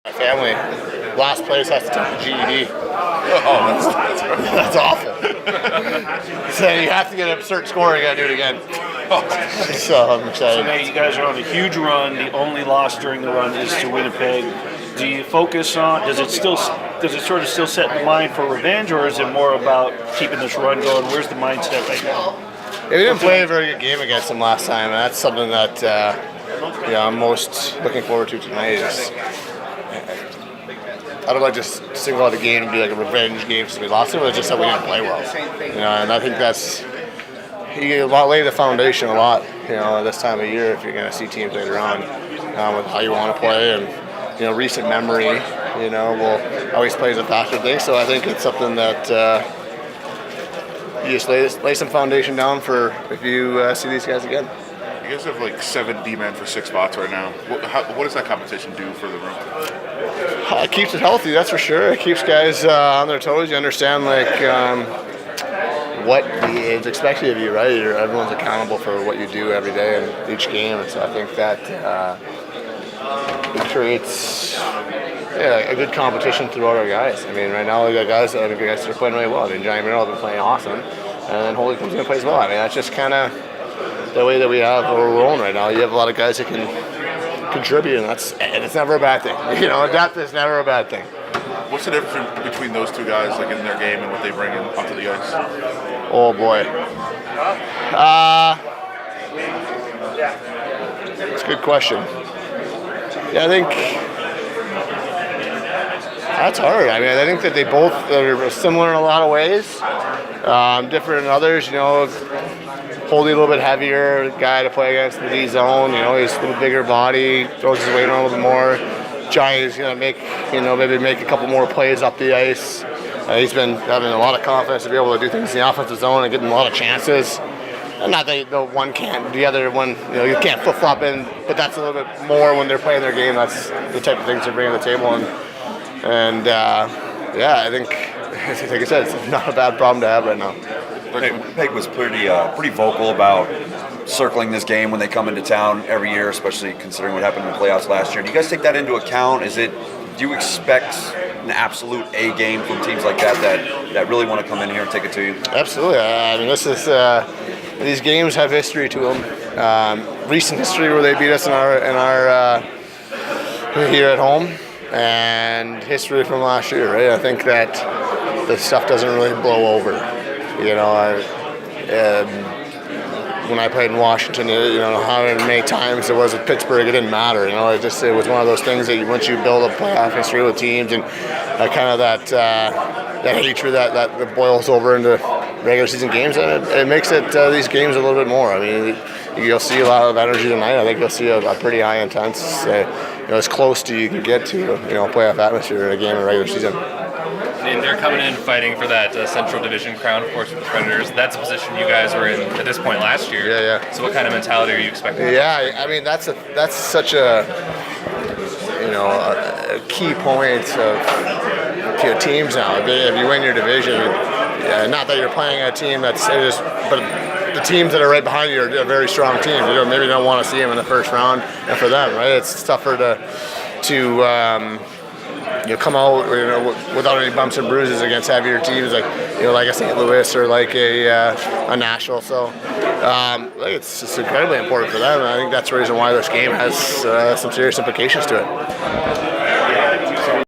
My family, last place has to take the GED. Oh, That's awful. So you have to get a certain score, you got to do it again. So I'm excited. So now you guys are on a huge run. The only loss during the run is to Winnipeg. Do you focus on? Does it sort of still set in mind for revenge, or is it more about keeping this run going? Where's the mindset right now? Yeah, we didn't play a very good game against them last time, and that's something that I'm most looking forward to tonight. I don't like to single out a game and be like a revenge game because we lost it, but it's just that we didn't play well. And I think that's you lay the foundation a lot. This time of year, if you're going to see teams later on with how you want to play and recent memory, will always plays a factor thing. So I think it's something that you just lay some foundation down for if you see these guys again. You guys have like 7 D-men for 6 spots right now. What does that competition do for the room? It keeps it healthy, that's for sure. It keeps guys on their toes. You understand what is expected of you, right? Everyone's accountable for what you do every day and each game, and so I think that it creates a good competition throughout our guys. I mean, right now we got guys that are playing really well. I mean, Johnny Merrill has been playing awesome, and then Holy comes in and plays well. I mean, that's just kind of the way that we have we're rolling right now. You have a lot of guys that can contribute, and it's never a bad thing. Depth is never a bad thing. What's the difference between those two guys, like in their game and what they bring in onto the ice? Oh boy, that's a good question. Yeah, I think that's hard. I mean, I think that they both are similar in a lot of ways, different in others. Holding a little bit heavier guy to play against in the D zone. He's a little bigger body, throws his weight on a little bit more. Johnny's gonna make maybe make a couple more plays up the ice. He's been having a lot of confidence to be able to do things in the offensive zone and getting a lot of chances. And not that the one can't, the other one, you can't flip flop in, but that's a little bit more when they're playing their game. That's the type of things they're bringing to the table. And I think, like I said, it's not a bad problem to have right now. Winnipeg was pretty vocal about circling this game when they come into town every year, especially considering what happened in the playoffs last year. Do you guys take that into account? Do you expect an absolute A game from teams like that really want to come in here and take it to you? Absolutely. I mean, this is these games have history to them. Recent history where they beat us in our here at home, and history from last year. Right? I think that the stuff doesn't really blow over. When I played in Washington, how many times it was at Pittsburgh, it didn't matter. It was one of those things that once you build a playoff history with teams and kind of that hatred that boils over into regular season games, and it makes these games a little bit more. I mean, you'll see a lot of energy tonight. I think you'll see a pretty high intense, as close to you can get to a playoff atmosphere in a game in regular season. And they're coming in fighting for that Central Division crown, of course, with the Predators. That's a position you guys were in at this point last year. Yeah. So what kind of mentality are you expecting? Yeah, I mean that's such a key point of teams now. If you win your division, not that you're playing a team but the teams that are right behind you are very strong teams. Maybe don't want to see them in the first round, and for them, right, it's tougher to come out without any bumps and bruises against heavier teams like a St. Louis or like a Nashville. So it's just incredibly important for them, and I think that's the reason why this game has some serious implications to it.